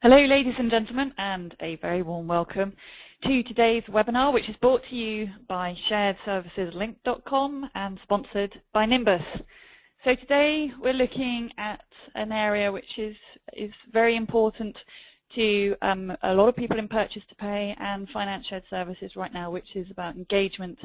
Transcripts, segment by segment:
Hello ladies and gentlemen, and a very warm welcome to today's webinar, which is brought to you by sharedserviceslink.com and sponsored by Nimbus. So today we're looking at an area which is very important to a lot of people in purchase to pay and finance shared services right now, which is about engagement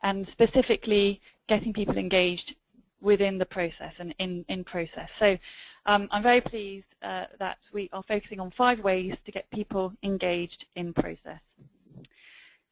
and specifically getting people engaged within the process and in process. So I'm very pleased that we are focusing on 5 ways to get people engaged in process.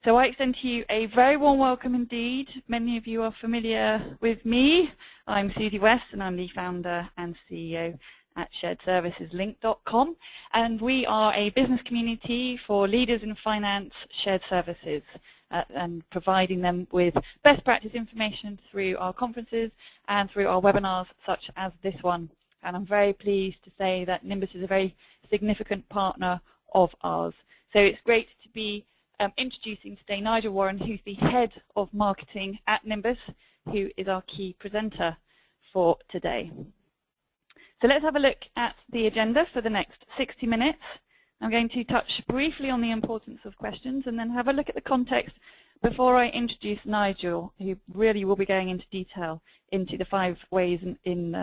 So I extend to you a very warm welcome indeed. Many of you are familiar with me. I'm Susie West and I'm the founder and CEO at sharedserviceslink.com, and we are a business community for leaders in finance shared services and providing them with best practice information through our conferences and through our webinars such as this one. And I'm very pleased to say that Nimbus is a very significant partner of ours. So it's great to be introducing today Nigel Warren, who's the head of marketing at Nimbus, who is our key presenter for today. So let's have a look at the agenda for the next 60 minutes. I'm going to touch briefly on the importance of questions and then have a look at the context before I introduce Nigel, who really will be going into detail into the 5 ways in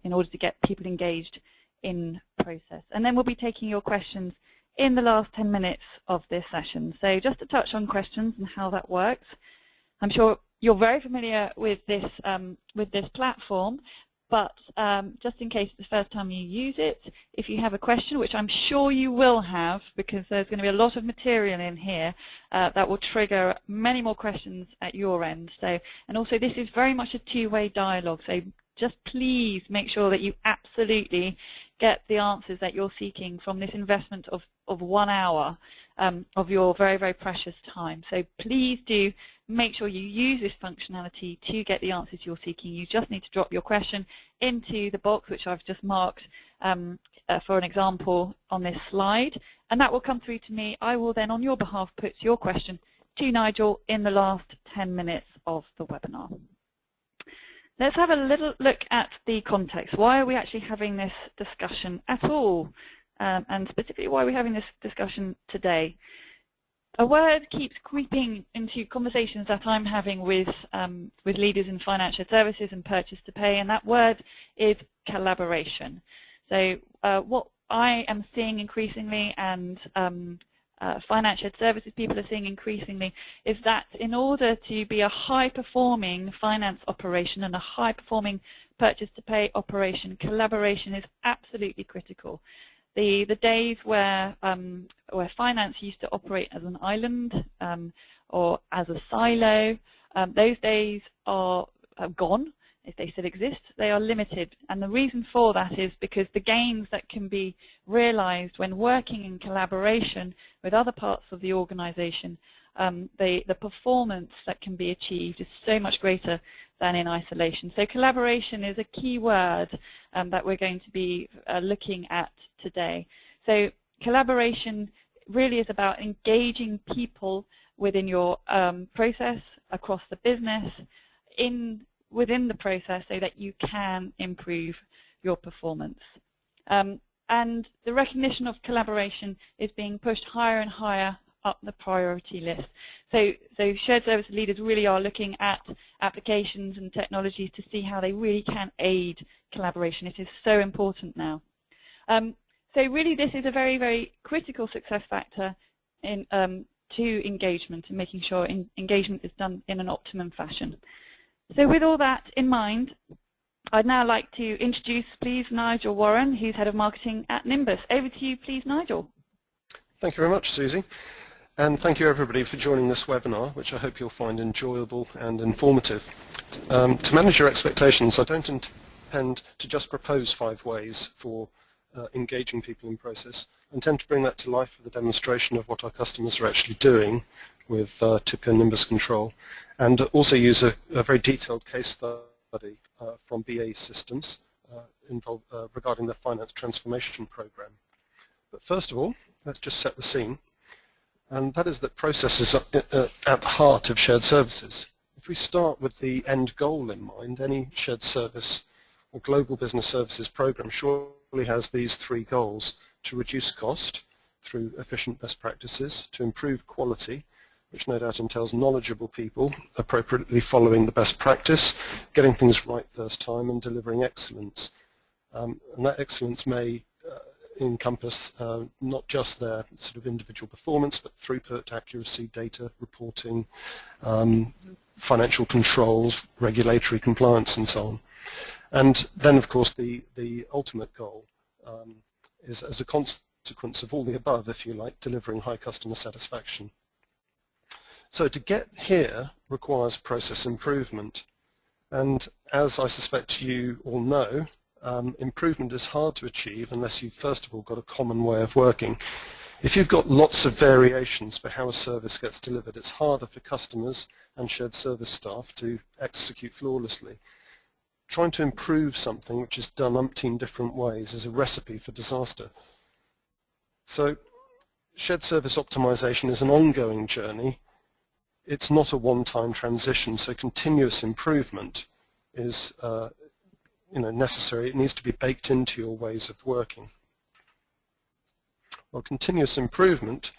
order to get people engaged in process. And then we'll be taking your questions in the last 10 minutes of this session. So just to touch on questions and how that works, I'm sure you're very familiar with this platform, but just in case it's the first time you use it, if you have a question, which I'm sure you will have because there's going to be a lot of material in here that will trigger many more questions at your end. So, and also this is very much a two-way dialogue, so just please make sure that you absolutely get the answers that you're seeking from this investment of 1 hour of your very, very precious time. So please do make sure you use this functionality to get the answers you're seeking. You just need to drop your question into the box, which I've just marked for an example on this slide, and that will come through to me. I will then, on your behalf, put your question to Nigel in the last 10 minutes of the webinar. Let's have a little look at the context. Why are we actually having this discussion at all? And specifically why are we having this discussion today? A word keeps creeping into conversations that I'm having with leaders in financial services and purchase to pay, and that word is collaboration. So what I am seeing increasingly, and financial services people are seeing increasingly, is that in order to be a high-performing finance operation and a high-performing purchase to pay operation, collaboration is absolutely critical. The days where finance used to operate as an island or as a silo, those days are gone. If they still exist, they are limited. And the reason for that is because the gains that can be realized when working in collaboration with other parts of the organization, the performance that can be achieved is so much greater than in isolation. So collaboration is a key word that we're going to be looking at today. So collaboration really is about engaging people within your process, across the business, within the process so that you can improve your performance. And the recognition of collaboration is being pushed higher and higher up the priority list. So shared service leaders really are looking at applications and technologies to see how they really can aid collaboration. It is so important now. So really this is a very, very critical success factor in, to engagement and making sure engagement is done in an optimum fashion. So with all that in mind, I'd now like to introduce, please, Nigel Warren, who's Head of Marketing at Nimbus. Over to you, please, Nigel. Thank you very much, Susie. And thank you, everybody, for joining this webinar, which I hope you'll find enjoyable and informative. To manage your expectations, I don't intend to just propose 5 ways for engaging people in process. I intend to bring that to life with a demonstration of what our customers are actually doing with TIPCO Nimbus Control, and also use a very detailed case study from BAE Systems regarding the finance transformation program. But first of all, let's just set the scene, and that is that process is at the heart of shared services. If we start with the end goal in mind, any shared service or global business services program surely has these 3 goals: to reduce cost through efficient best practices, to improve quality, which no doubt entails knowledgeable people appropriately following the best practice, getting things right first time, and delivering excellence. And that excellence may encompass not just their sort of individual performance, but throughput, accuracy, data reporting, financial controls, regulatory compliance, and so on. And then, of course, the ultimate goal is, as a consequence of all the above, if you like, delivering high customer satisfaction. So to get here requires process improvement. And as I suspect you all know, improvement is hard to achieve unless you've first of all got a common way of working. If you've got lots of variations for how a service gets delivered, it's harder for customers and shared service staff to execute flawlessly. Trying to improve something which is done umpteen different ways is a recipe for disaster. So shared service optimization is an ongoing journey. It's not a one-time transition, so continuous improvement is necessary. It needs to be baked into your ways of working. Well, continuous improvement,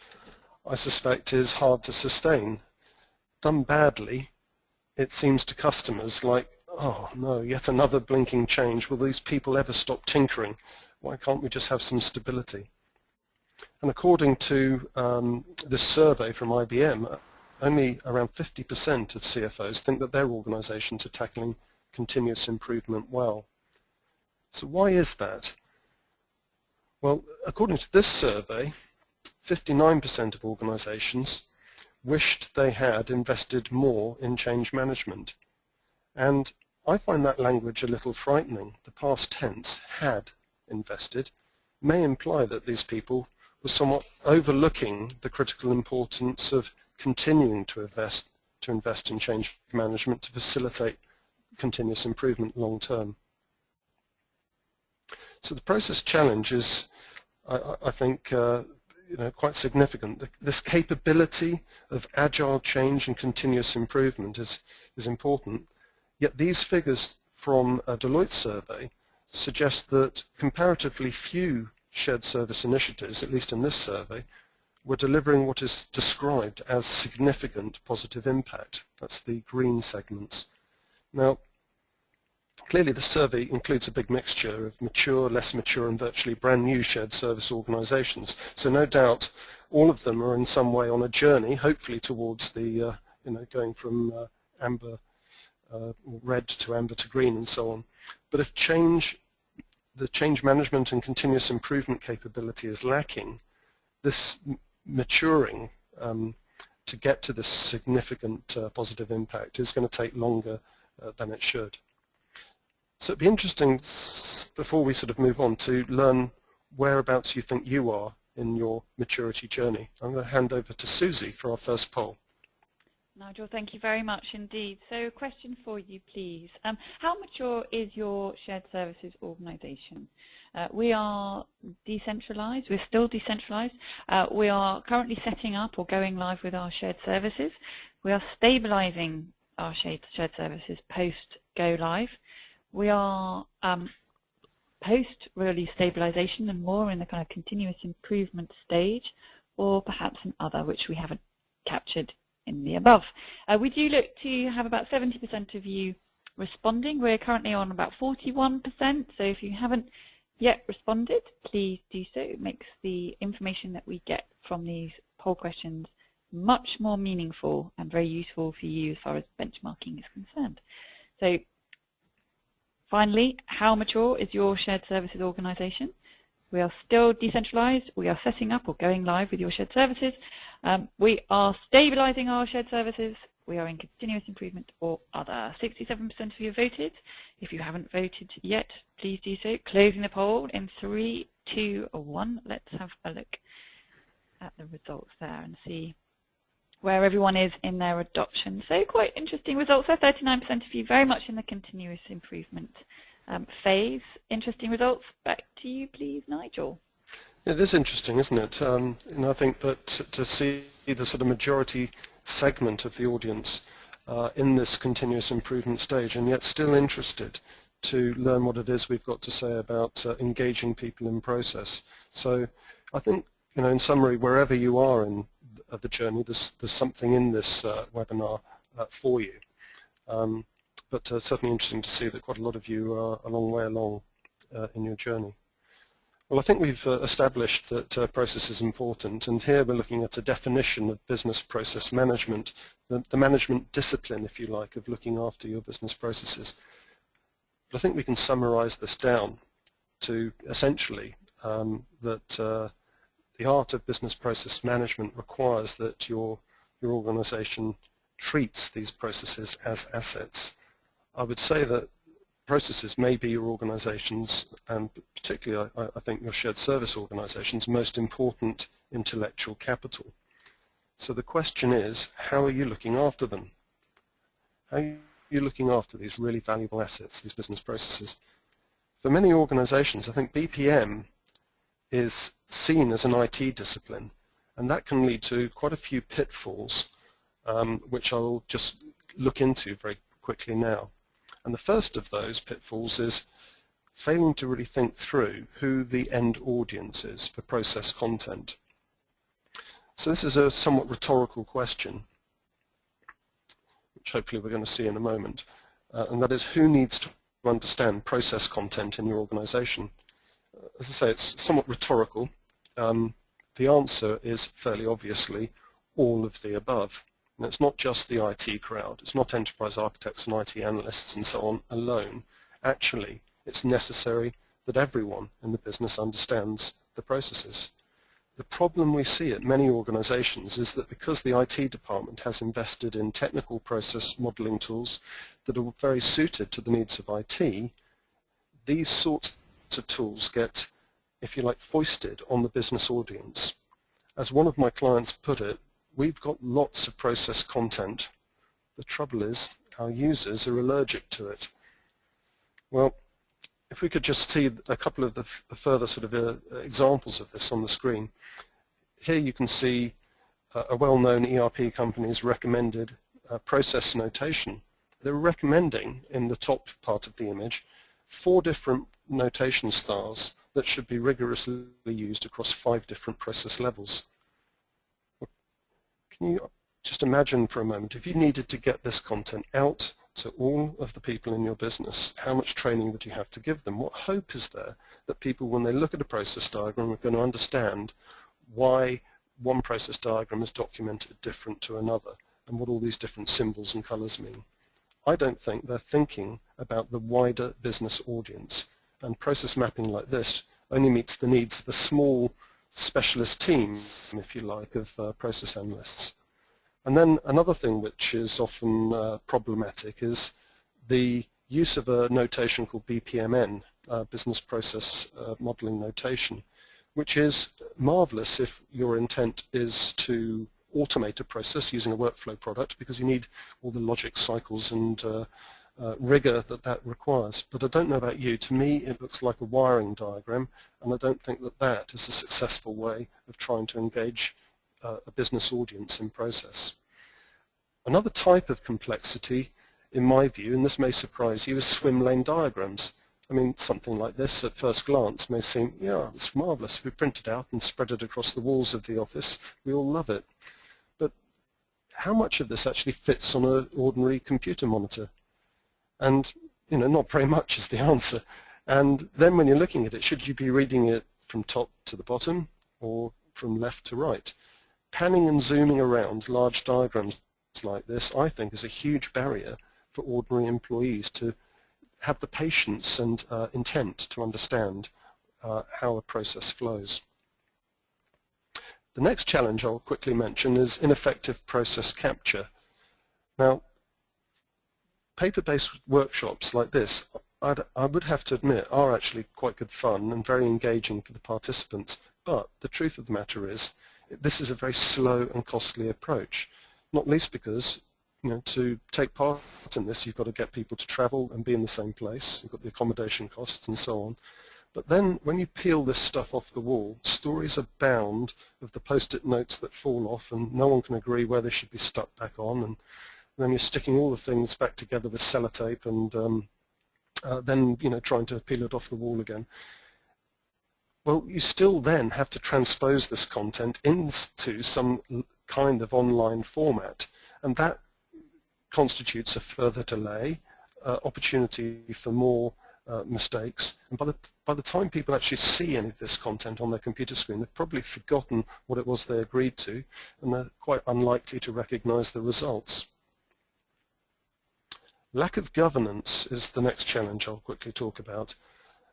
I suspect, is hard to sustain. Done badly, it seems to customers like, oh no, yet another blinking change. Will these people ever stop tinkering? Why can't we just have some stability? And according to this survey from IBM, only around 50% of CFOs think that their organizations are tackling continuous improvement well. So why is that? Well, according to this survey, 59% of organizations wished they had invested more in change management. And I find that language a little frightening. The past tense, had invested, may imply that these people were somewhat overlooking the critical importance of continuing to invest in change management to facilitate continuous improvement long term. So the process challenge is, I think, quite significant. This capability of agile change and continuous improvement is important. Yet these figures from a Deloitte survey suggest that comparatively few shared service initiatives, at least in this survey, were delivering what is described as significant positive impact. That's the green segments. Now, clearly the survey includes a big mixture of mature, less mature, and virtually brand new shared service organizations. So no doubt all of them are in some way on a journey, hopefully towards the, going from red to amber to green and so on. But if the change management and continuous improvement capability is lacking, this maturing to get to this significant positive impact is going to take longer than it should. So it'd be interesting, before we sort of move on, to learn whereabouts you think you are in your maturity journey. I'm going to hand over to Susie for our first poll. Nigel, thank you very much indeed. So a question for you, please. How mature is your shared services organisation? We are decentralised. We're still decentralised. We are currently setting up or going live with our shared services. We are stabilising our shared services post-go live. We are post-release stabilisation and more in the kind of continuous improvement stage, or perhaps an other, which we haven't captured in the above. We do look to have about 70% of you responding. We're currently on about 41%, so if you haven't yet responded, please do so. It makes the information that we get from these poll questions much more meaningful and very useful for you as far as benchmarking is concerned. So finally, how mature is your shared services organisation? We are still decentralised. We are setting up or going live with your shared services. We are stabilising our shared services. We are in continuous improvement or other. 67% of you voted. If you haven't voted yet, please do so. Closing the poll in 3, 2, 1. Let's have a look at the results there and see where everyone is in their adoption. So quite interesting results there. 39% of you very much in the continuous improvement phase. Interesting results. Back to you, please, Nigel. It is interesting, isn't it? I think that to see the sort of majority segment of the audience in this continuous improvement stage and yet still interested to learn what it is we've got to say about engaging people in process. So I think, in summary, wherever you are in the journey, there's something in this webinar for you. But certainly interesting to see that quite a lot of you are a long way along in your journey. Well, I think we've established that process is important, and here we're looking at a definition of business process management, the management discipline, if you like, of looking after your business processes. But I think we can summarize this down to essentially that the art of business process management requires that your organization treats these processes as assets. I would say that processes may be your organization's, and particularly I think your shared service organization's, most important intellectual capital. So the question is, how are you looking after them? How are you looking after these really valuable assets, these business processes? For many organizations, I think BPM is seen as an IT discipline, and that can lead to quite a few pitfalls, which I'll just look into very quickly now. And the first of those pitfalls is failing to really think through who the end audience is for process content. So this is a somewhat rhetorical question, which hopefully we're going to see in a moment, and that is, who needs to understand process content in your organization? As I say, it's somewhat rhetorical. The answer is fairly obviously all of the above. And it's not just the IT crowd, it's not enterprise architects and IT analysts and so on alone. Actually, it's necessary that everyone in the business understands the processes. The problem we see at many organizations is that because the IT department has invested in technical process modeling tools that are very suited to the needs of IT, these sorts of tools get, if you like, foisted on the business audience. As one of my clients put it, we've got lots of process content. The trouble is our users are allergic to it. Well, if we could just see a couple of the further sort of examples of this on the screen. Here you can see a well-known ERP company's recommended process notation. They're recommending, in the top part of the image, 4 different notation styles that should be rigorously used across 5 different process levels. Can you just imagine for a moment, if you needed to get this content out to all of the people in your business, how much training would you have to give them? What hope is there that people, when they look at a process diagram, are going to understand why one process diagram is documented different to another and what all these different symbols and colors mean? I don't think they're thinking about the wider business audience, and process mapping like this only meets the needs of a small specialist team, if you like, of process analysts. And then another thing which is often problematic is the use of a notation called BPMN, Business Process Modeling Notation, which is marvelous if your intent is to automate a process using a workflow product, because you need all the logic cycles and rigor that requires. But I don't know about you, to me it looks like a wiring diagram, and I don't think that is a successful way of trying to engage a business audience in process. Another type of complexity, in my view, and this may surprise you, is swim lane diagrams. I mean, something like this at first glance may seem, yeah, it's marvelous. We print it out and spread it across the walls of the office. We all love it. But how much of this actually fits on an ordinary computer monitor? And, not very much is the answer. And then when you're looking at it, should you be reading it from top to the bottom or from left to right? Panning and zooming around large diagrams like this, I think, is a huge barrier for ordinary employees to have the patience and intent to understand how a process flows. The next challenge I'll quickly mention is ineffective process capture. Now, paper-based workshops like this, I would have to admit, are actually quite good fun and very engaging for the participants, but the truth of the matter is this is a very slow and costly approach, not least because to take part in this, you've got to get people to travel and be in the same place. You've got the accommodation costs and so on. But then when you peel this stuff off the wall, stories abound of the post-it notes that fall off and no one can agree where they should be stuck back on. And then you're sticking all the things back together with sellotape and then trying to peel it off the wall again. Well, you still then have to transpose this content into some kind of online format, and that constitutes a further delay, opportunity for more mistakes, and by the time people actually see any of this content on their computer screen, they've probably forgotten what it was they agreed to, and they're quite unlikely to recognize the results. Lack of governance is the next challenge I'll quickly talk about.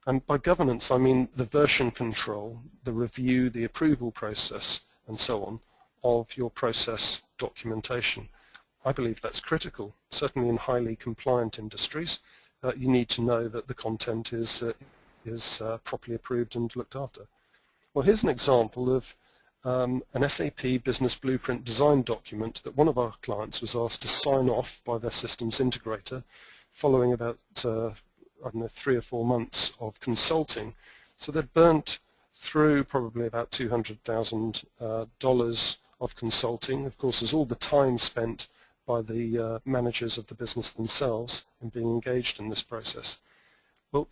And by governance, I mean the version control, the review, the approval process, and so on, of your process documentation. I believe that's critical. Certainly in highly compliant industries, you need to know that the content is properly approved and looked after. Well, here's an example of an SAP Business Blueprint design document that one of our clients was asked to sign off by their systems integrator following about I don't know, 3 or 4 months of consulting. So they'd burnt through probably about $200,000 of consulting. Of course, there's all the time spent by the managers of the business themselves in being engaged in this process. Well,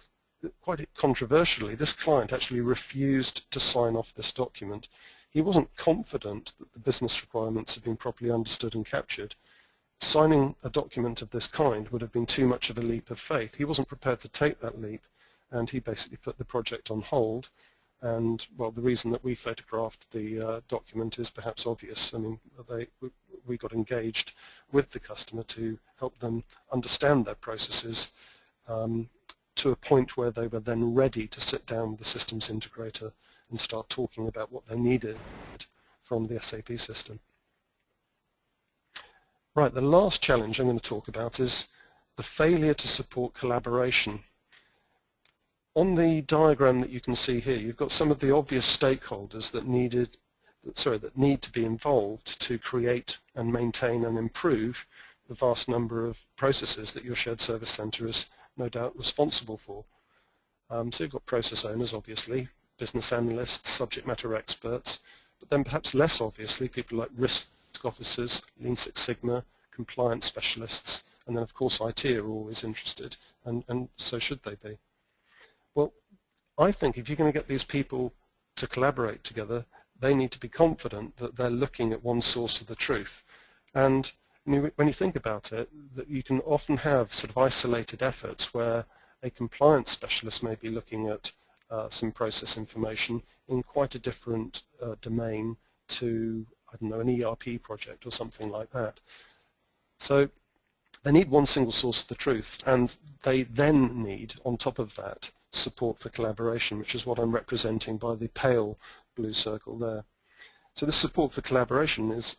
quite controversially, this client actually refused to sign off this document. He wasn't confident that the business requirements had been properly understood and captured. Signing a document of this kind would have been too much of a leap of faith. He wasn't prepared to take that leap, and he basically put the project on hold. And, well, the reason that we photographed the document is perhaps obvious. I mean, we got engaged with the customer to help them understand their processes to a point where they were then ready to sit down with the systems integrator and start talking about what they needed from the SAP system. Right, the last challenge I'm going to talk about is the failure to support collaboration. On the diagram that you can see here, you've got some of the obvious stakeholders that need to be involved to create and maintain and improve the vast number of processes that your shared service center is no doubt responsible for. So you've got process owners, obviously, business analysts, subject matter experts, but then perhaps less obviously people like risk officers, Lean Six Sigma, compliance specialists, and then of course IT are always interested, and so should they be. Well, I think if you're going to get these people to collaborate together, they need to be confident that they're looking at one source of the truth. And when you think about it, that you can often have sort of isolated efforts where a compliance specialist may be looking at some process information in quite a different domain to, I don't know, an ERP project or something like that. So they need one single source of the truth, and they then need, on top of that, support for collaboration, which is what I'm representing by the pale blue circle there. So this support for collaboration is,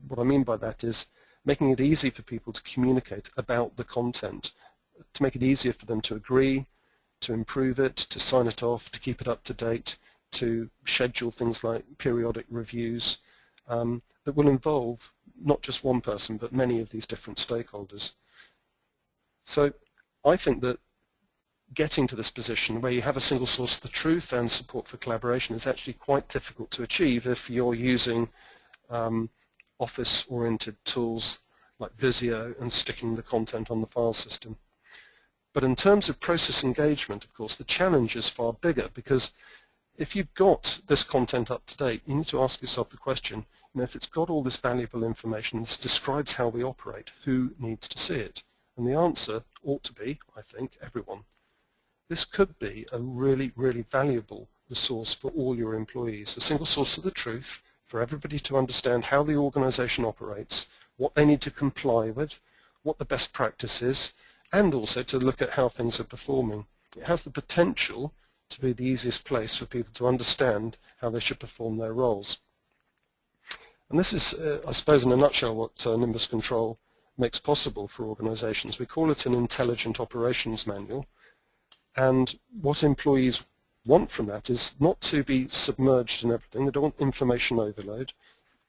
what I mean by that is making it easy for people to communicate about the content, to make it easier for them to agree, to improve it, to sign it off, to keep it up to date, to schedule things like periodic reviews that will involve not just one person but many of these different stakeholders. So I think that getting to this position where you have a single source of the truth and support for collaboration is actually quite difficult to achieve if you're using office-oriented tools like Visio and sticking the content on the file system. But in terms of process engagement, of course, the challenge is far bigger, because if you've got this content up to date, you need to ask yourself the question, if it's got all this valuable information, this describes how we operate, who needs to see it? And the answer ought to be, I think, everyone. This could be a really, really valuable resource for all your employees, a single source of the truth for everybody to understand how the organization operates, what they need to comply with, what the best practice is, and also to look at how things are performing. It has the potential to be the easiest place for people to understand how they should perform their roles. And this is, I suppose, in a nutshell, what Nimbus Control makes possible for organizations. We call it an intelligent operations manual, and what employees want from that is not to be submerged in everything. They don't want information overload.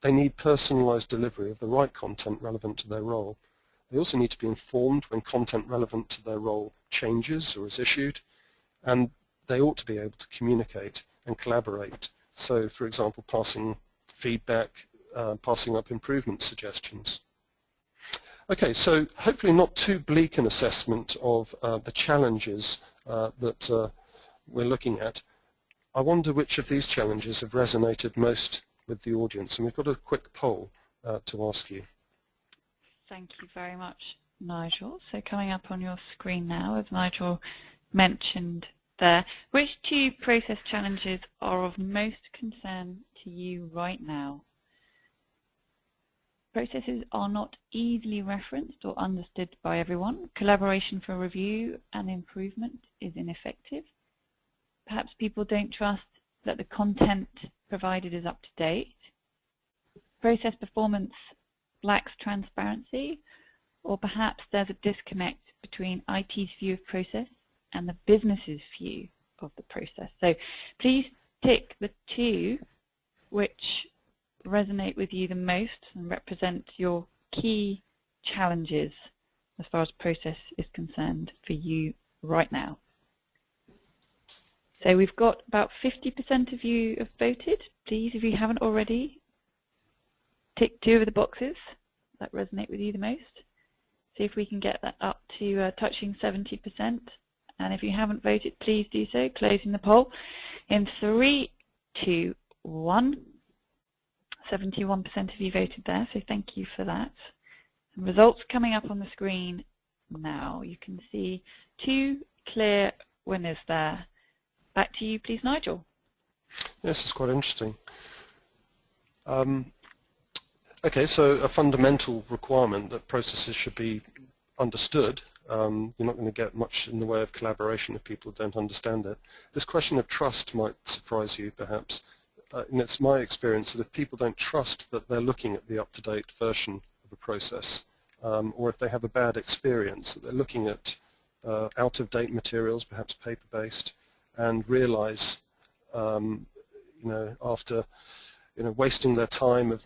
They need personalized delivery of the right content relevant to their role. They also need to be informed when content relevant to their role changes or is issued, and they ought to be able to communicate and collaborate. So, for example, passing feedback, passing up improvement suggestions. Okay, so hopefully not too bleak an assessment of the challenges that we're looking at. I wonder which of these challenges have resonated most with the audience, and we've got a quick poll to ask you. Thank you very much, Nigel. So coming up on your screen now, as Nigel mentioned there, which two process challenges are of most concern to you right now? Processes are not easily referenced or understood by everyone. Collaboration for review and improvement is ineffective. Perhaps people don't trust that the content provided is up to date. Process performance lacks transparency, or perhaps there's a disconnect between IT's view of process and the business's view of the process. So please tick the two which resonate with you the most and represent your key challenges as far as process is concerned for you right now. So we've got about 50% of you have voted. Please, if you haven't already, tick two of the boxes that resonate with you the most. See if we can get that up to touching 70%. And if you haven't voted, please do so. Closing the poll in 3, 2, 1. 71% of you voted there, so thank you for that. And results coming up on the screen now. You can see two clear winners there. Back to you, please, Nigel. Yes, it's quite interesting. Okay, so a fundamental requirement that processes should be understood. You're not going to get much in the way of collaboration if people don't understand it. This question of trust might surprise you, perhaps. And it's my experience that if people don't trust that they're looking at the up-to-date version of a process, or if they have a bad experience, that they're looking at out-of-date materials, perhaps paper-based, and realize, after wasting their time of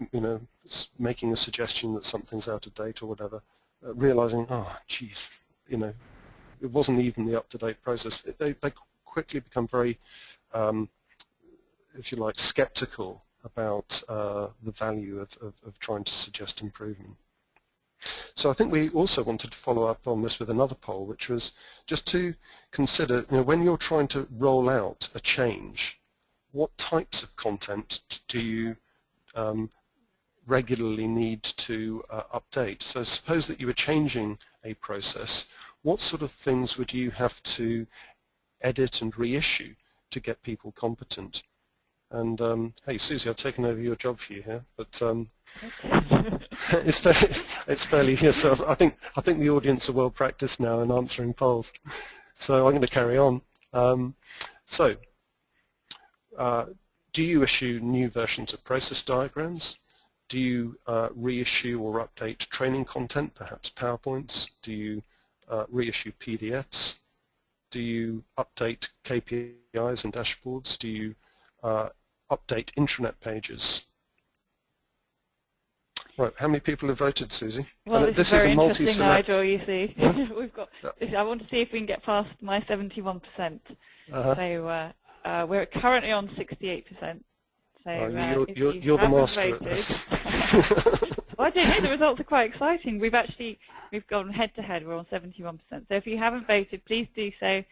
making a suggestion that something's out of date or whatever, realizing, oh, geez, it wasn't even the up-to-date process. They quickly become very if you like, skeptical about the value of trying to suggest improvement. So I think we also wanted to follow up on this with another poll, which was just to consider, when you're trying to roll out a change, what types of content do you regularly need to update? So suppose that you were changing a process, what sort of things would you have to edit and reissue to get people competent? And hey, Susie, I've taken over your job for you here, but it's fairly here. So I think the audience are well practiced now in answering polls. So I'm going to carry on. Do you issue new versions of process diagrams? Do you reissue or update training content, perhaps PowerPoints? Do you reissue PDFs? Do you update KPIs and dashboards? Do you update intranet pages? Right, how many people have voted, Susie? Well, this is very interesting, Nigel, you see. We've got. I want to see if we can get past my 71%. So we're currently on 68%. So you're the master at this. Well, I don't know, the results are quite exciting. We've gone head-to-head, we're on 71%. So if you haven't voted, please do so.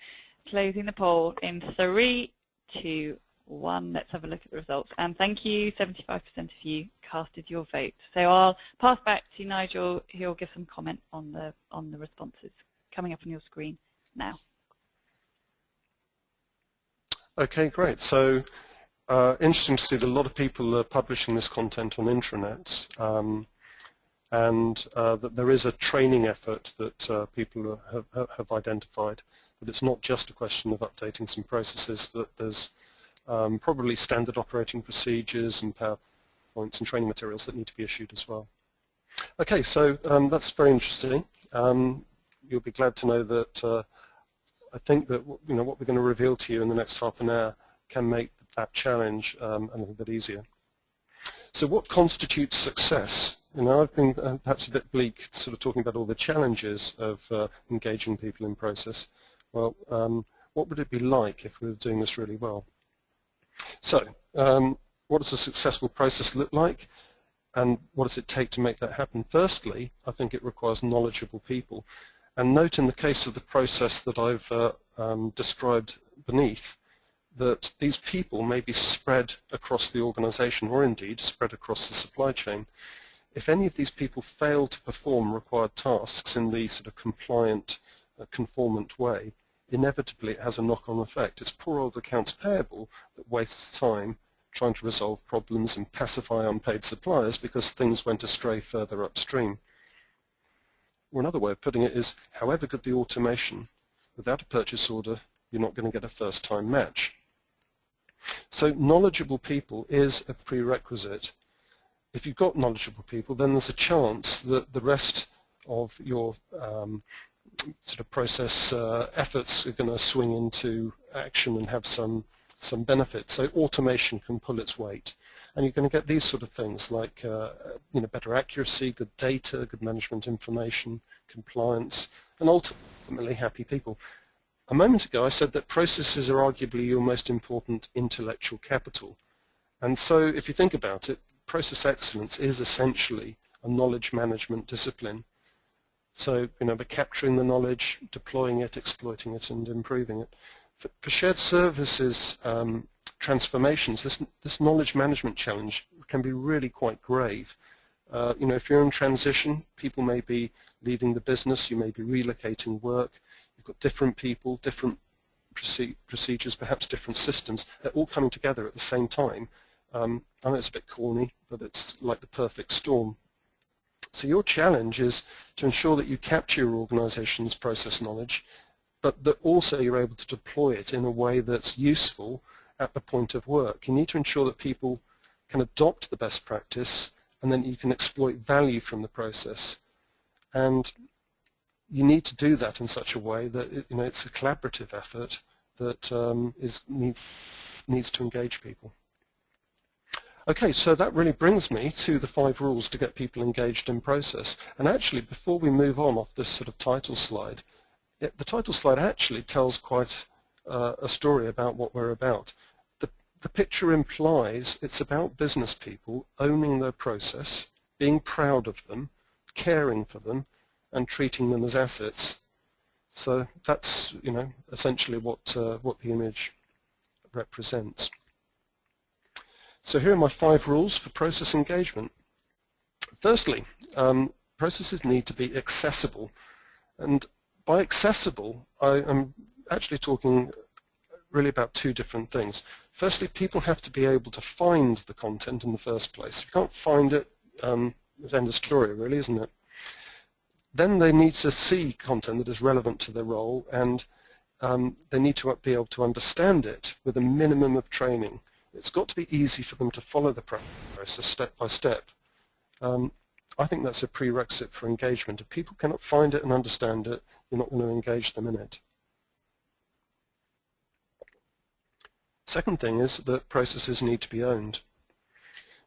Closing the poll in 3, 2, 1. Let's have a look at the results. And thank you, 75% of you casted your vote. So I'll pass back to Nigel, who'll give some comment on the responses coming up on your screen now. Okay, great. So interesting to see that a lot of people are publishing this content on intranets, and that there is a training effort that people have identified, but it's not just a question of updating some processes, that there's probably standard operating procedures and PowerPoints and training materials that need to be issued as well. Okay, so that's very interesting. You'll be glad to know that I think that what we're going to reveal to you in the next half an hour can make that challenge a little bit easier. So what constitutes success? I've been perhaps a bit bleak, sort of talking about all the challenges of engaging people in process. Well, what would it be like if we were doing this really well? So, what does a successful process look like? And what does it take to make that happen? Firstly, I think it requires knowledgeable people. And note in the case of the process that I've described beneath, that these people may be spread across the organization or indeed spread across the supply chain. If any of these people fail to perform required tasks in the sort of compliant, conformant way, inevitably it has a knock-on effect. It's poor old accounts payable that wastes time trying to resolve problems and pacify unpaid suppliers because things went astray further upstream. Or another way of putting it is, however good the automation, without a purchase order, you're not going to get a first-time match. So knowledgeable people is a prerequisite. If you've got knowledgeable people, then there's a chance that the rest of your sort of process efforts are going to swing into action and have some benefit. So automation can pull its weight, and you're going to get these sort of things like better accuracy, good data, good management information, compliance, and ultimately happy people. A moment ago I said that processes are arguably your most important intellectual capital, and so if you think about it, process excellence is essentially a knowledge management discipline. So by capturing the knowledge, deploying it, exploiting it, and improving it. For shared services transformations, this knowledge management challenge can be really quite grave. If you're in transition, people may be leaving the business, you may be relocating work, you've got different people, different procedures, perhaps different systems, they're all coming together at the same time. I know it's a bit corny, but it's like the perfect storm. So your challenge is to ensure that you capture your organization's process knowledge, but that also you're able to deploy it in a way that's useful at the point of work. You need to ensure that people can adopt the best practice and then you can exploit value from the process. And you need to do that in such a way that it's a collaborative effort that needs to engage people. Okay, so that really brings me to the 5 rules to get people engaged in process. And actually, before we move on off this sort of title slide, the title slide actually tells quite a story about what we're about. The picture implies it's about business people owning their process, being proud of them, caring for them, and treating them as assets. So that's essentially what the image represents. So here are my 5 rules for process engagement. Firstly, processes need to be accessible. And by accessible, I am actually talking really about 2 different things. Firstly, people have to be able to find the content in the first place. If you can't find it, it's end of story really, isn't it? Then they need to see content that is relevant to their role, and they need to be able to understand it with a minimum of training. It's got to be easy for them to follow the process step by step. I think that's a prerequisite for engagement. If people cannot find it and understand it, you're not going to engage them in it. Second thing is that processes need to be owned,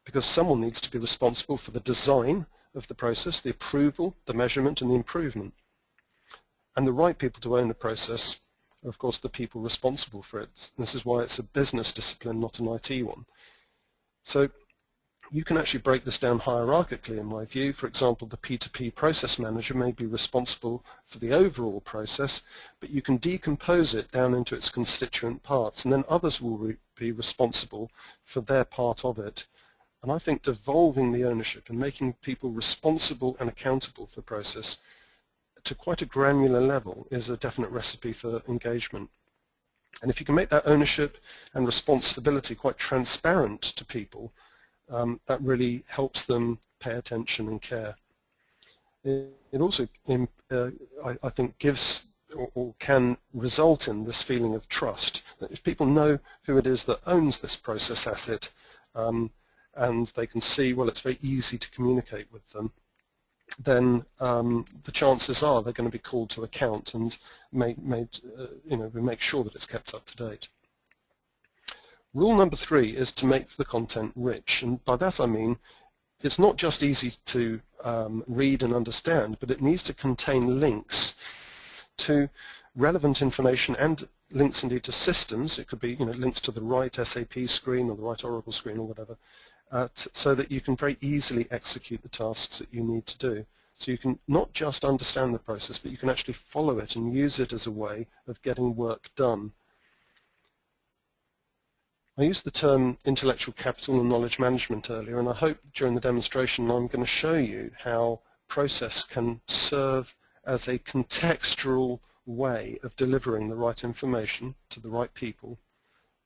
because someone needs to be responsible for the design of the process, the approval, the measurement, and the improvement. And the right people to own the process are, of course, the people responsible for it. This is why it's a business discipline, not an IT one. So you can actually break this down hierarchically, in my view. For example, the P2P process manager may be responsible for the overall process, but you can decompose it down into its constituent parts, and then others will be responsible for their part of it. And I think devolving the ownership and making people responsible and accountable for the process to quite a granular level is a definite recipe for engagement. And if you can make that ownership and responsibility quite transparent to people, that really helps them pay attention and care. It also, I think, gives or can result in this feeling of trust. That if people know who it is that owns this process asset, and they can see, well, it's very easy to communicate with them, then the chances are they're going to be called to account and we make sure that it's kept up to date. Rule number 3 is to make the content rich, and by that I mean it's not just easy to read and understand, but it needs to contain links to relevant information and links indeed to systems. It could be links to the right SAP screen or the right Oracle screen or whatever, so that you can very easily execute the tasks that you need to do. So you can not just understand the process, but you can actually follow it and use it as a way of getting work done. I used the term intellectual capital and knowledge management earlier, and I hope during the demonstration I'm going to show you how process can serve as a contextual way of delivering the right information to the right people,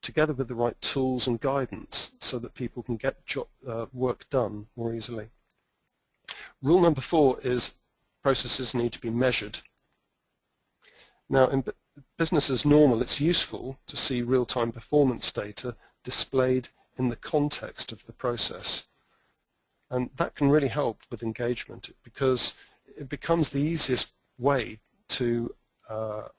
together with the right tools and guidance so that people can get work done more easily. Rule number 4 is processes need to be measured. Now, in business as normal, it's useful to see real-time performance data displayed in the context of the process. And that can really help with engagement because it becomes the easiest way to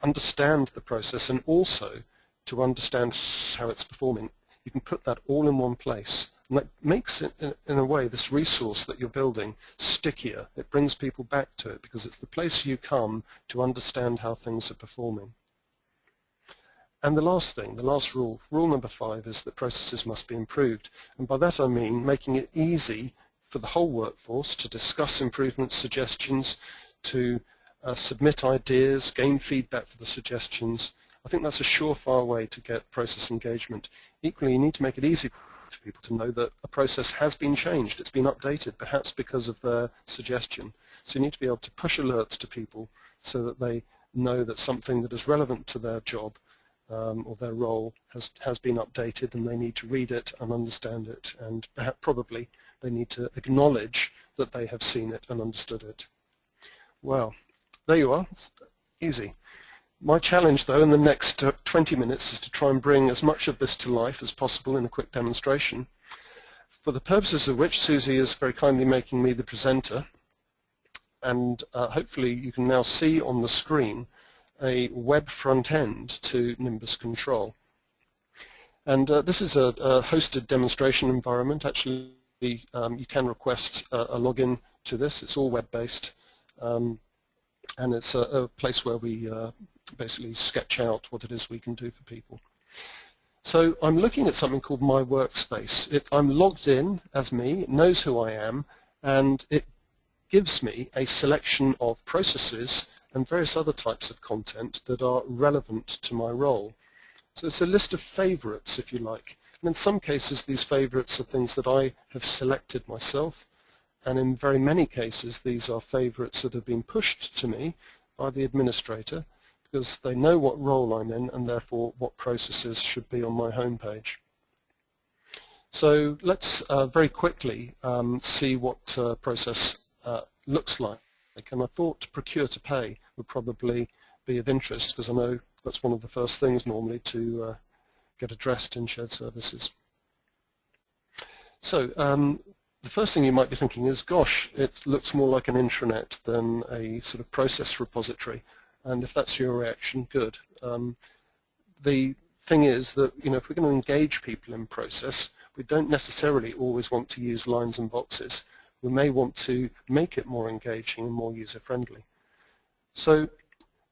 understand the process and also to understand how it's performing. You can put that all in one place. And that makes it, in a way, this resource that you're building stickier. It brings people back to it because it's the place you come to understand how things are performing. And the last thing, the last rule, rule number 5, is that processes must be improved. And by that I mean making it easy for the whole workforce to discuss improvement suggestions, to submit ideas, gain feedback for the suggestions. I think that's a surefire way to get process engagement. Equally, you need to make it easy for people to know that a process has been changed, it's been updated, perhaps because of their suggestion. So you need to be able to push alerts to people so that they know that something that is relevant to their job or their role has been updated, and they need to read it and understand it, and perhaps probably they need to acknowledge that they have seen it and understood it. Well, there you are. It's easy. My challenge, though, in the next 20 minutes is to try and bring as much of this to life as possible in a quick demonstration, for the purposes of which Susie is very kindly making me the presenter, and hopefully you can now see on the screen a web front end to Nimbus Control. And this is a hosted demonstration environment. Actually, you can request a login to this. It's all web-based, and it's a place where we basically sketch out what it is we can do for people. So I'm looking at something called My Workspace. I'm logged in as me, it knows who I am, and it gives me a selection of processes and various other types of content that are relevant to my role. So it's a list of favorites, if you like. And in some cases, these favorites are things that I have selected myself, and in very many cases, these are favorites that have been pushed to me by the administrator because they know what role I'm in and therefore what processes should be on my home page. So let's very quickly see what process looks like. And I thought procure to pay would probably be of interest because I know that's one of the first things normally to get addressed in shared services. So the first thing you might be thinking is, gosh, it looks more like an intranet than a sort of process repository. And if that's your reaction, good. The thing is that, you know, if we're going to engage people in process, we don't necessarily always want to use lines and boxes. We may want to make it more engaging and more user-friendly. So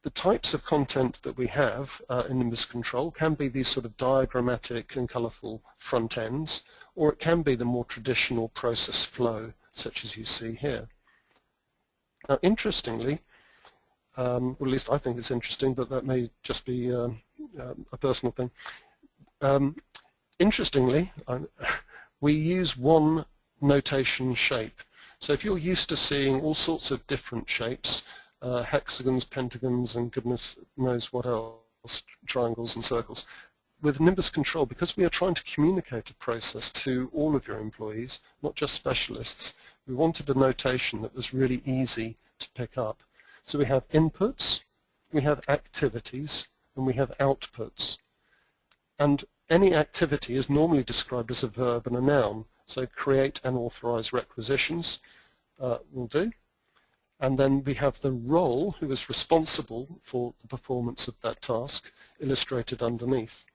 the types of content that we have in Nimbus Control can be these sort of diagrammatic and colorful front ends, or it can be the more traditional process flow, such as you see here. Now, interestingly, or at least I think it's interesting, but that may just be a personal thing. Interestingly, we use one notation shape. So if you're used to seeing all sorts of different shapes, hexagons, pentagons, and goodness knows what else, triangles and circles, with Nimbus Control, because we are trying to communicate a process to all of your employees, not just specialists, we wanted a notation that was really easy to pick up. So we have inputs, we have activities, and we have outputs. And any activity is normally described as a verb and a noun. So create and authorize requisitions will do. And then we have the role who is responsible for the performance of that task illustrated underneath.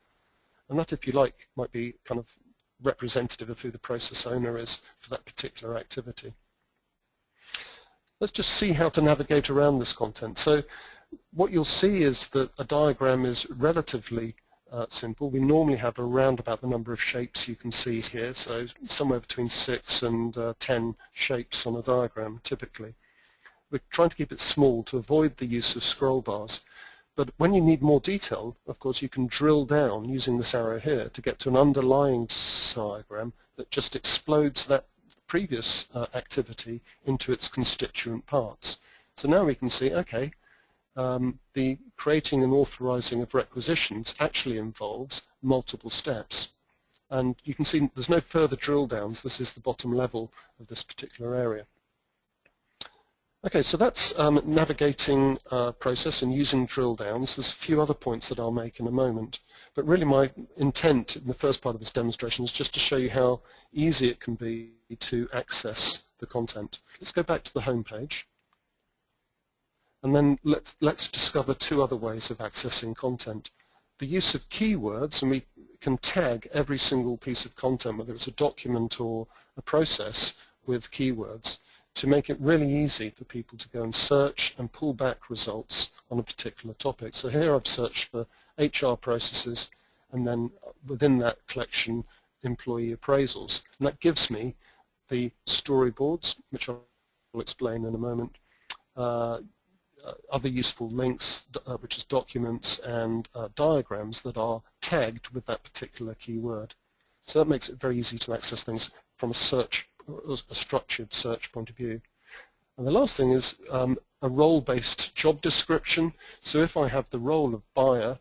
And that, if you like, might be kind of representative of who the process owner is for that particular activity. Let's just see how to navigate around this content. So what you'll see is that a diagram is relatively simple. We normally have around about the number of shapes you can see here, so somewhere between 6 and 10 shapes on a diagram typically. We're trying to keep it small to avoid the use of scroll bars. But when you need more detail, of course, you can drill down using this arrow here to get to an underlying diagram that just explodes that previous activity into its constituent parts. So now we can see, okay, the creating and authorizing of requisitions actually involves multiple steps. And you can see there's no further drill downs. This is the bottom level of this particular area. Okay, so that's navigating process and using drill downs. There's a few other points that I'll make in a moment. But really my intent in the first part of this demonstration is just to show you how easy it can be to access the content. Let's go back to the home page. And then let's discover two other ways of accessing content. The use of keywords, and we can tag every single piece of content, whether it's a document or a process, with keywords, to make it really easy for people to go and search and pull back results on a particular topic. So here I've searched for HR processes, and then within that collection, employee appraisals. And that gives me the storyboards, which I'll explain in a moment, other useful links, which is documents, and diagrams that are tagged with that particular keyword. So that makes it very easy to access things from a structured search point of view. And the last thing is a role-based job description. So if I have the role of buyer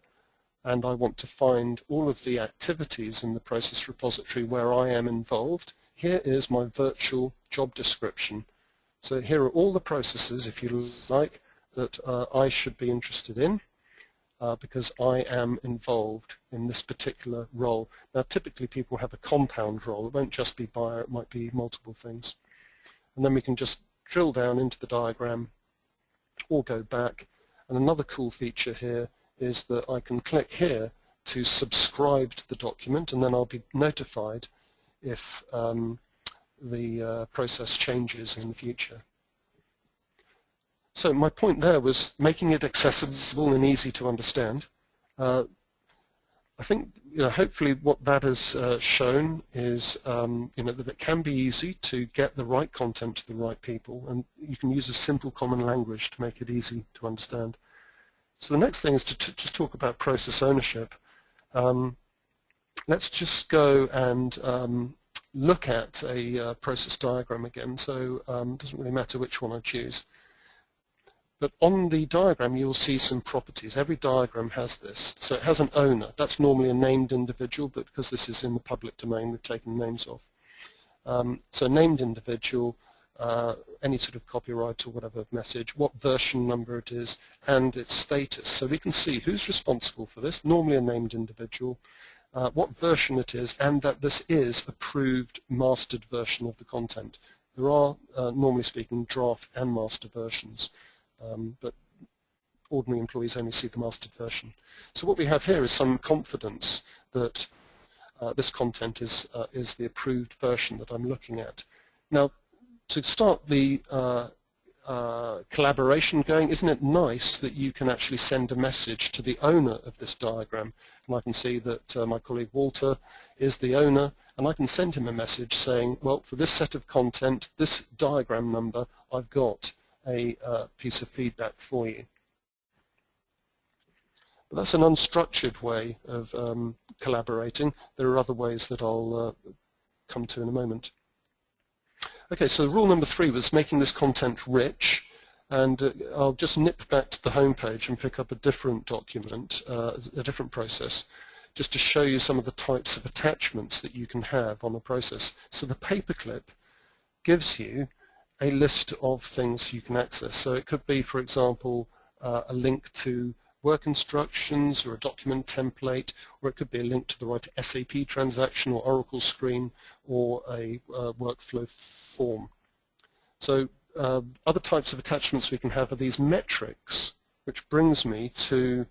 and I want to find all of the activities in the process repository where I am involved, here is my virtual job description. So here are all the processes, if you like, that I should be interested in because I am involved in this particular role. Now typically people have a compound role. It won't just be buyer, it might be multiple things. And then we can just drill down into the diagram or go back. And another cool feature here is that I can click here to subscribe to the document, and then I'll be notified if the process changes in the future. So my point there was making it accessible and easy to understand. I think hopefully what that has shown is that it can be easy to get the right content to the right people, and you can use a simple common language to make it easy to understand. So the next thing is to just talk about process ownership. Let's just go and look at a process diagram again. So it doesn't really matter which one I choose. But on the diagram you'll see some properties. Every diagram has this. So it has an owner. That's normally a named individual, but because this is in the public domain we've taken names off. So named individual, any sort of copyright or whatever message, what version number it is, and its status. So we can see who's responsible for this, normally a named individual, what version it is, and that this is approved mastered version of the content. There are, normally speaking, draft and master versions. But ordinary employees only see the mastered version. So what we have here is some confidence that this content is the approved version that I'm looking at. Now, to start the collaboration going, isn't it nice that you can actually send a message to the owner of this diagram? And I can see that my colleague Walter is the owner, and I can send him a message saying, well, for this set of content, this diagram number, I've got a piece of feedback for you. But that's an unstructured way of collaborating. There are other ways that I'll come to in a moment. Okay, so rule number 3 was making this content rich, and I'll just nip back to the home page and pick up a different document, a different process, just to show you some of the types of attachments that you can have on a process. So the paperclip gives you a list of things you can access. So it could be, for example, a link to work instructions or a document template, or it could be a link to the right SAP transaction or Oracle screen or a workflow form. So other types of attachments we can have are these metrics, which brings me to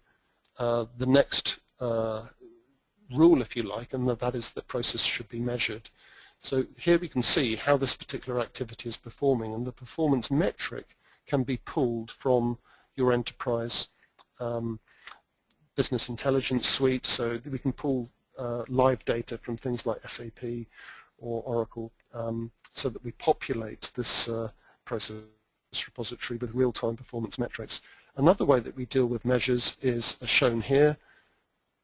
the next rule, if you like, and that is that process should be measured. So here we can see how this particular activity is performing, and the performance metric can be pulled from your enterprise business intelligence suite, so that we can pull live data from things like SAP or Oracle, so that we populate this process repository with real-time performance metrics. Another way that we deal with measures is as shown here.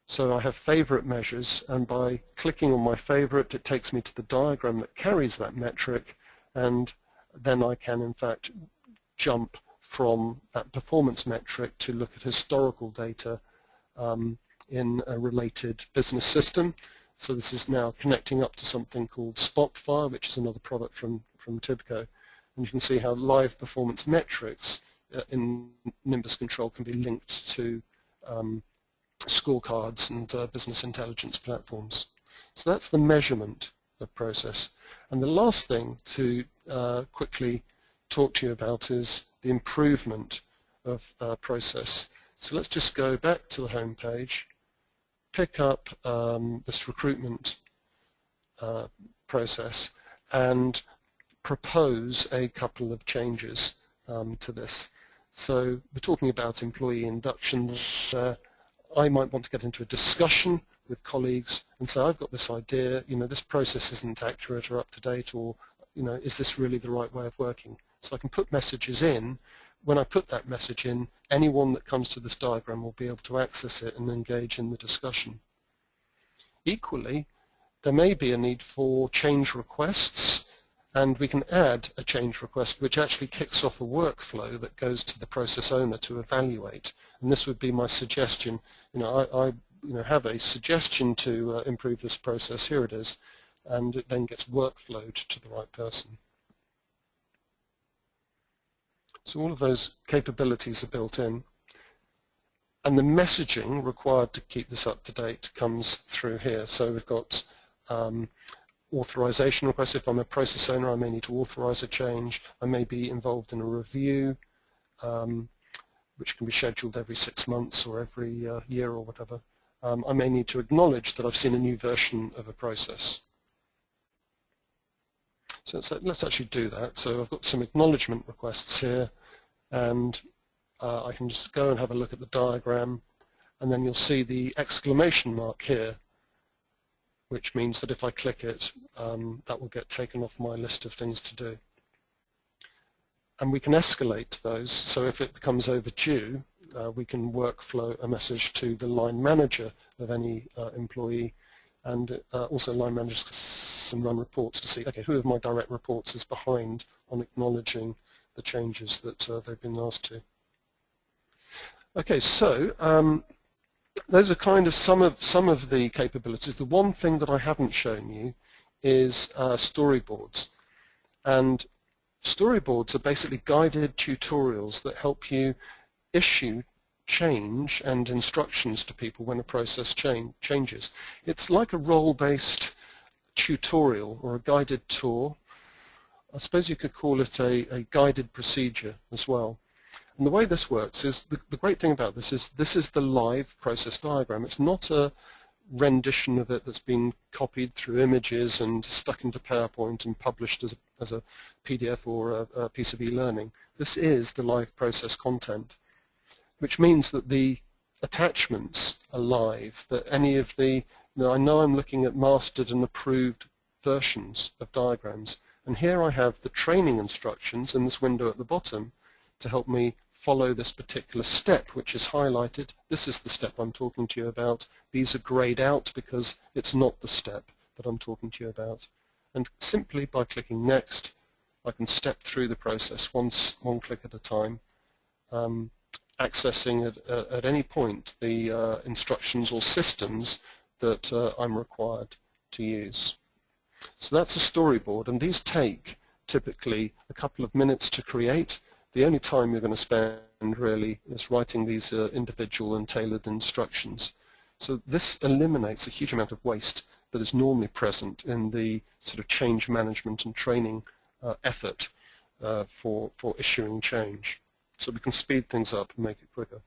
So I have favorite measures, and by clicking on my favorite, it takes me to the diagram that carries that metric, and then I can in fact jump from that performance metric to look at historical data in a related business system. So this is now connecting up to something called Spotfire, which is another product from Tibco. And you can see how live performance metrics in Nimbus Control can be linked to scorecards and business intelligence platforms. So that's the measurement of process. And the last thing to quickly talk to you about is the improvement of process. So let's just go back to the home page, pick up this recruitment process, and propose a couple of changes to this. So we're talking about employee induction. I might want to get into a discussion with colleagues and say, I've got this idea, this process isn't accurate or up to date, or is this really the right way of working? So I can put messages in. When I put that message in, anyone that comes to this diagram will be able to access it and engage in the discussion. Equally, there may be a need for change requests, and we can add a change request which actually kicks off a workflow that goes to the process owner to evaluate. And this would be my suggestion. I have a suggestion to improve this process. Here it is, and it then gets workflowed to the right person. So all of those capabilities are built in, and the messaging required to keep this up to date comes through here. So we've got authorization requests. If I'm a process owner, I may need to authorize a change. I may be involved in a review, which can be scheduled every 6 months or every year or whatever. I may need to acknowledge that I've seen a new version of a process. So let's actually do that. So I've got some acknowledgement requests here, and I can just go and have a look at the diagram, and then you'll see the exclamation mark here, which means that if I click it, that will get taken off my list of things to do. And we can escalate those, so if it becomes overdue, we can workflow a message to the line manager of any employee, and also line managers can run reports to see, okay, who of my direct reports is behind on acknowledging the changes that they've been asked to. Okay, so those are kind of some of the capabilities. The one thing that I haven't shown you is storyboards. And storyboards are basically guided tutorials that help you issue change and instructions to people when a process changes. It's like a role-based tutorial or a guided tour. I suppose you could call it a guided procedure as well. And the way this works is, the great thing about this is the live process diagram. It's not a rendition of it that's been copied through images and stuck into PowerPoint and published as a PDF or a piece of e-learning. This is the live process content, which means that the attachments are live, that any of the, I know I'm looking at mastered and approved versions of diagrams, and here I have the training instructions in this window at the bottom to help me follow this particular step, which is highlighted. This is the step I'm talking to you about. These are grayed out because it's not the step that I'm talking to you about. And simply by clicking next, I can step through the process one click at a time, accessing at any point the instructions or systems that I'm required to use. So that's a storyboard, and these take typically a couple of minutes to create. The only time you're going to spend really is writing these individual and tailored instructions. So this eliminates a huge amount of waste that is normally present in the sort of change management and training effort for issuing change. So we can speed things up and make it quicker.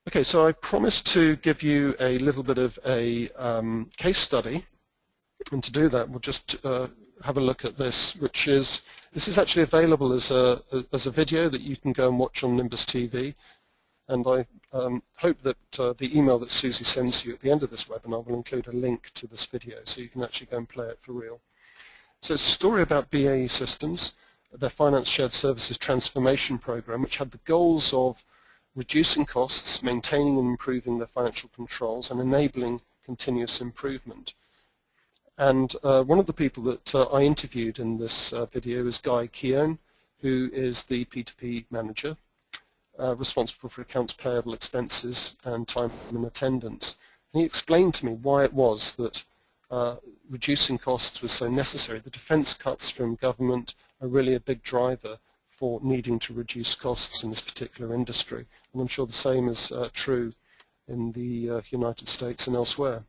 Okay, so I promised to give you a little bit of a case study, and to do that we'll just have a look at this, which is, this is actually available as a video that you can go and watch on Nimbus TV, and hope that the email that Susie sends you at the end of this webinar will include a link to this video so you can actually go and play it for real. So it's a story about BAE Systems, their Finance Shared Services Transformation Program, which had the goals of reducing costs, maintaining and improving their financial controls, and enabling continuous improvement. And one of the people that I interviewed in this video is Guy Keown, who is the P2P manager, responsible for accounts payable, expenses, and time and attendance. And he explained to me why it was that reducing costs was so necessary. The defence cuts from government are really a big driver for needing to reduce costs in this particular industry. And I'm sure the same is true in the United States and elsewhere.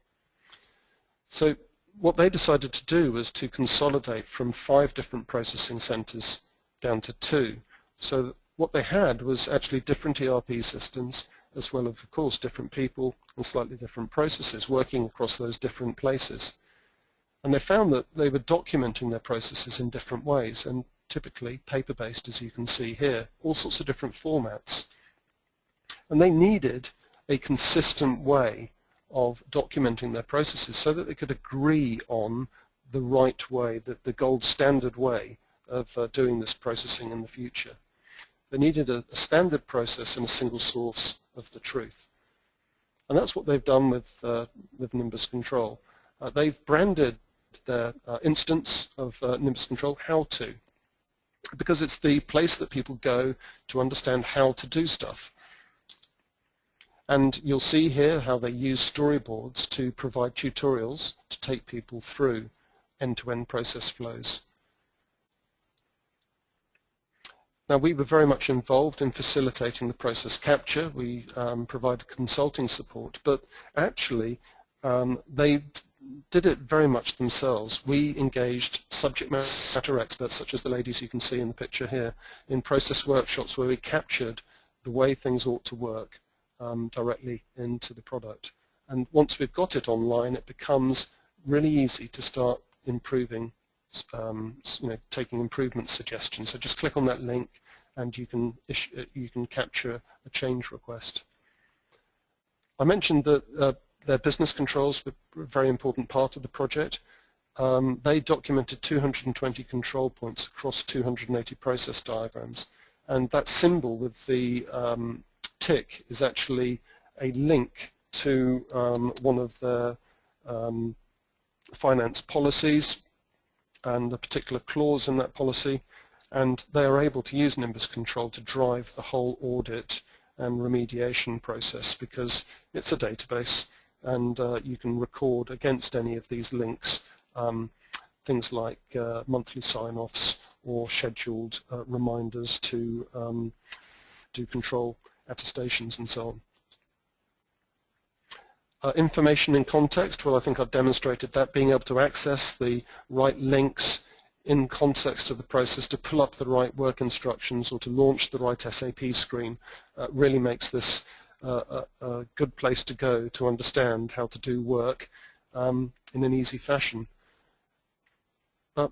So what they decided to do was to consolidate from 5 different processing centres down to 2. So what they had was actually different ERP systems, as well as, of course, different people and slightly different processes working across those different places. And they found that they were documenting their processes in different ways, and typically paper-based, as you can see here, all sorts of different formats. And they needed a consistent way of documenting their processes so that they could agree on the right way, the gold standard way of doing this processing in the future. They needed a standard process and a single source of the truth. And that's what they've done with Nimbus Control. They've branded their instance of Nimbus Control How To, because it's the place that people go to understand how to do stuff. And you'll see here how they use storyboards to provide tutorials to take people through end-to-end process flows. Now, we were very much involved in facilitating the process capture. We provided consulting support, but actually they did it very much themselves. We engaged subject matter experts, such as the ladies you can see in the picture here, in process workshops where we captured the way things ought to work directly into the product. And once we've got it online, it becomes really easy to start improving, taking improvement suggestions. So just click on that link and you can capture a change request. I mentioned that their business controls were a very important part of the project. They documented 220 control points across 280 process diagrams, and that symbol with the tick is actually a link to one of their finance policies and a particular clause in that policy, and they are able to use Nimbus Control to drive the whole audit and remediation process because it's a database and you can record against any of these links things like monthly sign-offs or scheduled reminders to do control attestations and so on. Information in context, well, I think I've demonstrated that. Being able to access the right links in context of the process to pull up the right work instructions or to launch the right SAP screen really makes this a good place to go to understand how to do work in an easy fashion. But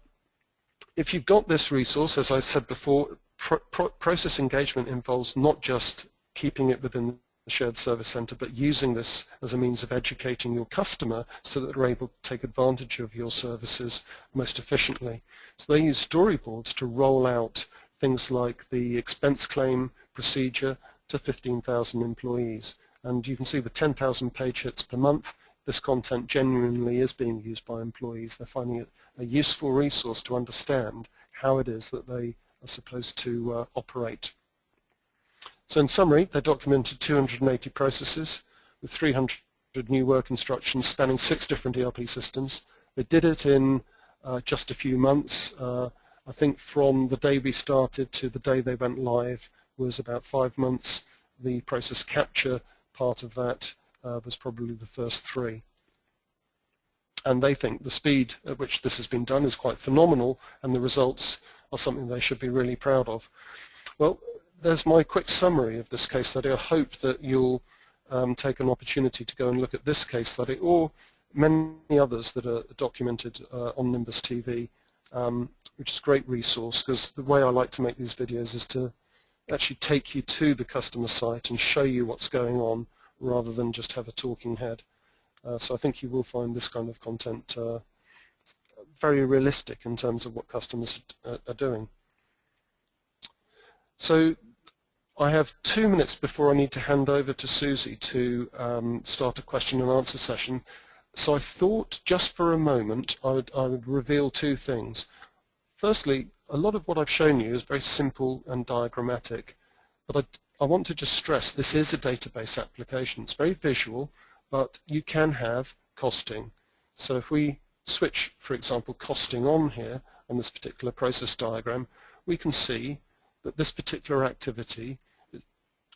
if you've got this resource, as I said before, process engagement involves not just keeping it within the shared service center, but using this as a means of educating your customer so that they're able to take advantage of your services most efficiently. So they use storyboards to roll out things like the expense claim procedure to 15,000 employees. And you can see with 10,000 page hits per month, this content genuinely is being used by employees. They're finding it a useful resource to understand how it is that they are supposed to operate. So in summary, they documented 280 processes with 300 new work instructions spanning 6 different ERP systems. They did it in just a few months. I think from the day we started to the day they went live was about 5 months. The process capture part of that was probably the first 3. And they think the speed at which this has been done is quite phenomenal, and the results are something they should be really proud of. Well, there's my quick summary of this case study. I hope that you'll take an opportunity to go and look at this case study or many others that are documented on Nimbus TV, which is a great resource, because the way I like to make these videos is to actually take you to the customer site and show you what's going on rather than just have a talking head. So I think you will find this kind of content very realistic in terms of what customers are doing. So I have 2 minutes before I need to hand over to Susie to start a question and answer session. So I thought just for a moment I would reveal two things. Firstly, a lot of what I've shown you is very simple and diagrammatic, but I want to just stress this is a database application. It's very visual, but you can have costing. So if we switch, for example, costing on here on this particular process diagram, we can see that this particular activity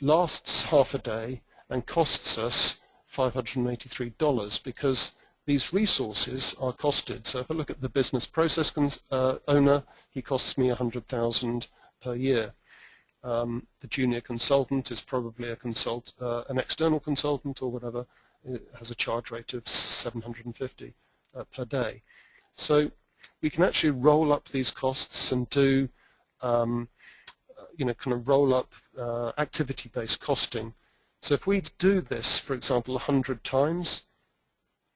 lasts half a day and costs us $583 because these resources are costed. So if I look at the business process owner, he costs me $100,000 per year. The junior consultant is probably an external consultant or whatever. It has a charge rate of $750 per day. So we can actually roll up these costs and do kind of roll up activity-based costing. So if we do this, for example, 100 times,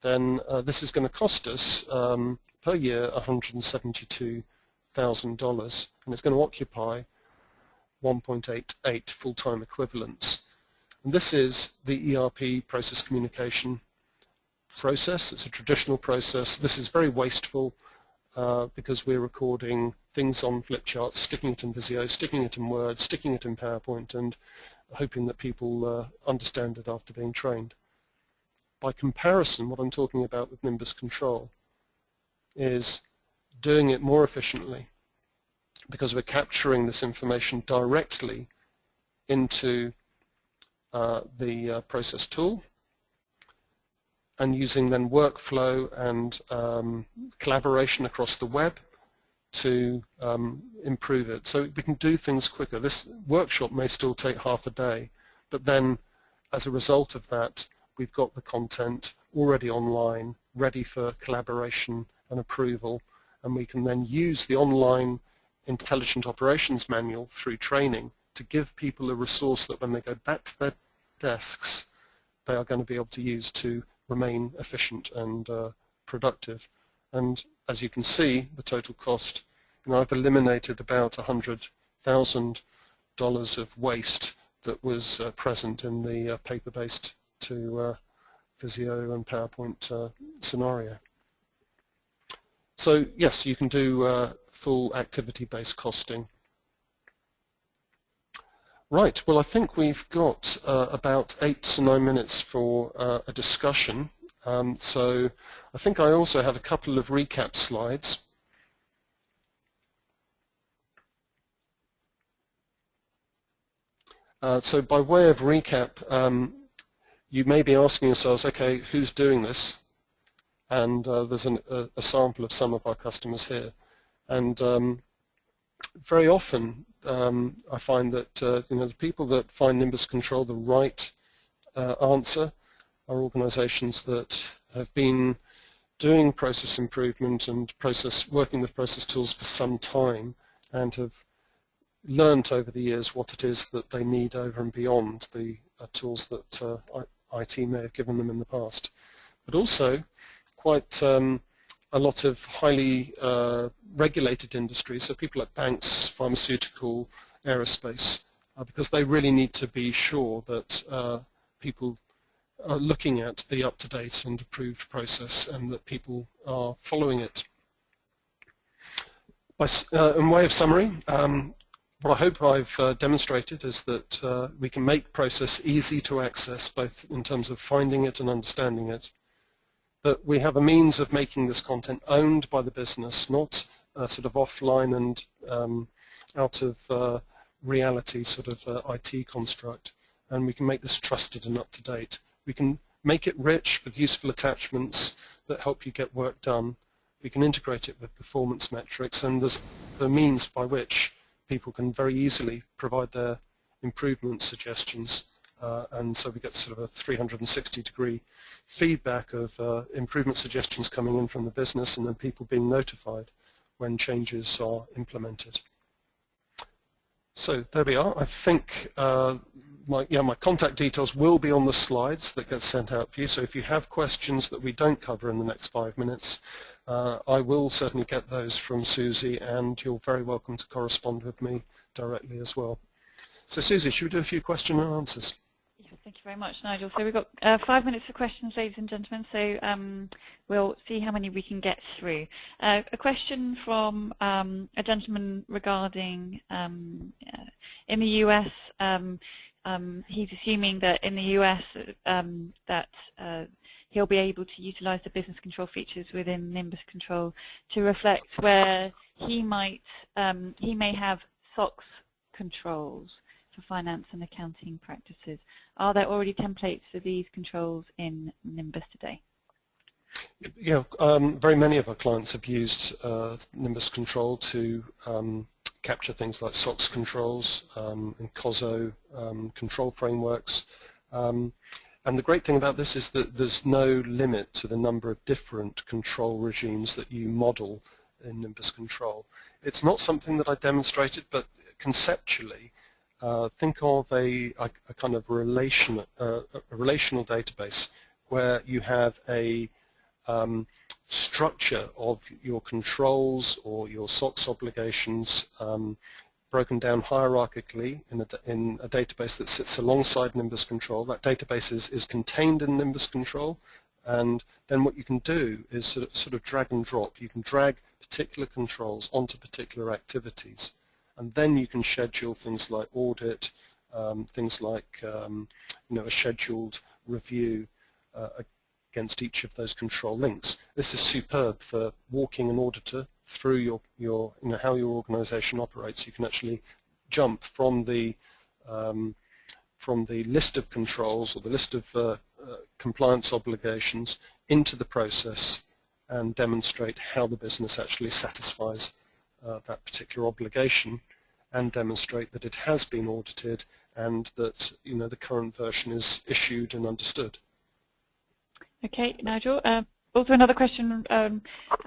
then this is going to cost us per year $172,000, and it's going to occupy 1.88 full-time equivalents. And this is the ERP process communication process. It's a traditional process. This is very wasteful because we're recording things on flip charts, sticking it in Visio, sticking it in Word, sticking it in PowerPoint, and hoping that people understand it after being trained. By comparison, what I'm talking about with Nimbus Control is doing it more efficiently because we're capturing this information directly into the process tool and using then workflow and collaboration across the web to improve it. So we can do things quicker. This workshop may still take half a day, but then as a result of that, we've got the content already online, ready for collaboration and approval, and we can then use the online intelligent operations manual through training to give people a resource that when they go back to their desks, they are going to be able to use to remain efficient and productive. And as you can see, the total cost, I've eliminated about $100,000 of waste that was present in the paper-based to Visio and PowerPoint scenario. So yes, you can do full activity-based costing. Right, well I think we've got about 8 to 9 minutes for a discussion. So I think I also have a couple of recap slides. So by way of recap, you may be asking yourselves, okay, who's doing this? And there's a sample of some of our customers here. And very often I find that the people that find Nimbus Control the right answer are organizations that have been doing process improvement and working with process tools for some time and have learnt over the years what it is that they need over and beyond the tools that IT may have given them in the past. But also quite a lot of highly regulated industries, so people like banks, pharmaceutical, aerospace, because they really need to be sure that people are looking at the up-to-date and approved process and that people are following it. In way of summary, what I hope I've demonstrated is that we can make process easy to access, both in terms of finding it and understanding it. That we have a means of making this content owned by the business, not sort of offline and out of reality sort of IT construct. And we can make this trusted and up-to-date. We can make it rich with useful attachments that help you get work done. We can integrate it with performance metrics, and there's the means by which people can very easily provide their improvement suggestions. And so we get sort of a 360-degree feedback of improvement suggestions coming in from the business and then people being notified when changes are implemented. So there we are. I think my contact details will be on the slides that get sent out to you. So if you have questions that we don't cover in the next 5 minutes, I will certainly get those from Susie, and you're very welcome to correspond with me directly as well. So Susie, should we do a few question and answers? Yes, thank you very much, Nigel. So we've got 5 minutes for questions, ladies and gentlemen, so we'll see how many we can get through. A question from a gentleman regarding in the US. He's assuming that in the US that he'll be able to utilize the business control features within Nimbus Control to reflect where he may have SOX controls for finance and accounting practices. Are there already templates for these controls in Nimbus today? Yeah, very many of our clients have used Nimbus Control to capture things like SOX controls and COSO control frameworks. And the great thing about this is that there's no limit to the number of different control regimes that you model in Nimbus Control. It's not something that I demonstrated, but conceptually, think of a kind of relational database where you have a structure of your controls or your SOX obligations broken down hierarchically in a database that sits alongside Nimbus Control. That database is contained in Nimbus Control, and then what you can do is sort of drag and drop. You can drag particular controls onto particular activities, and then you can schedule things like audit, things like a scheduled review against each of those control links. This is superb for walking an auditor through how your organization operates. You can actually jump from the list of controls or the list of compliance obligations into the process and demonstrate how the business actually satisfies that particular obligation, and demonstrate that it has been audited and that the current version is issued and understood. Okay, Nigel. Also another question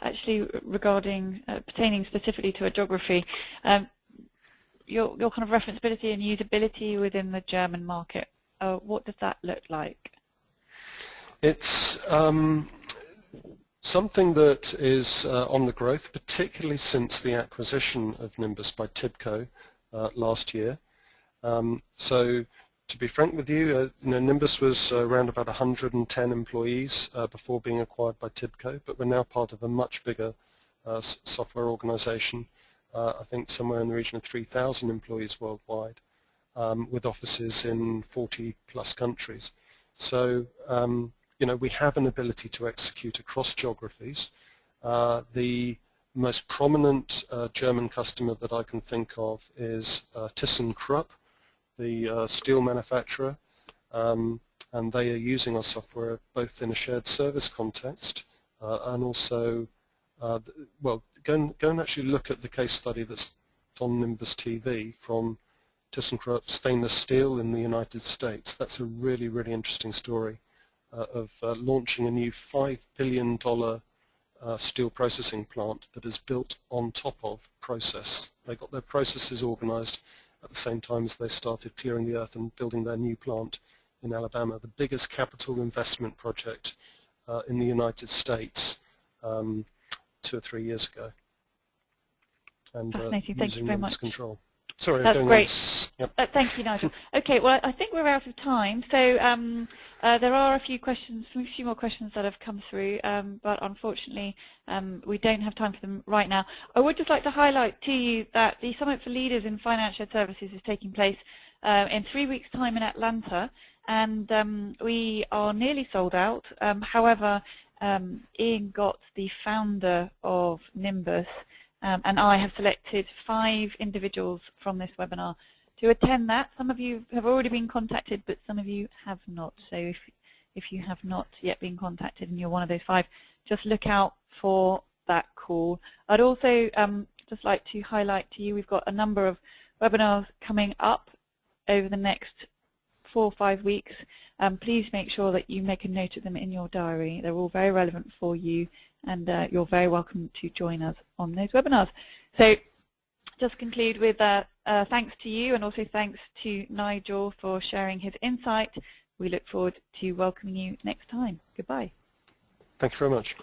actually regarding pertaining specifically to a geography. Your kind of referenceability and usability within the German market, what does that look like? It's something that is on the growth, particularly since the acquisition of Nimbus by Tibco last year. So to be frank with you, Nimbus was around about 110 employees before being acquired by Tibco, but we're now part of a much bigger software organization, I think somewhere in the region of 3,000 employees worldwide, with offices in 40 plus countries. So we have an ability to execute across geographies. The most prominent German customer that I can think of is ThyssenKrupp, the steel manufacturer, and they are using our software both in a shared service context and also, well, go and actually look at the case study that's on Nimbus TV from ThyssenKrupp stainless steel in the United States. That's a really, really interesting story of launching a new $5 billion steel processing plant that is built on top of process. They got their processes organized at the same time as they started clearing the earth and building their new plant in Alabama, the biggest capital investment project in the United States 2 or 3 years ago. And Fascinating. Thank you very much. Control. Sorry, that's great. Yep. Thank you, Nigel. Okay, well, I think we're out of time. So there are a few more questions that have come through, but unfortunately we don't have time for them right now. I would just like to highlight to you that the Summit for Leaders in Financial Services is taking place in 3 weeks' time in Atlanta, and we are nearly sold out. However, Ian Gott, the founder of Nimbus, and I have selected 5 individuals from this webinar to attend that. Some of you have already been contacted, but some of you have not. So if you have not yet been contacted and you're one of those 5, just look out for that call. I'd also just like to highlight to you we've got a number of webinars coming up over the next 4 or 5 weeks. Please make sure that you make a note of them in your diary. They're all very relevant for you, and you're very welcome to join us on those webinars. So just conclude with thanks to you, and also thanks to Nigel for sharing his insight. We look forward to welcoming you next time. Goodbye. Thank you very much.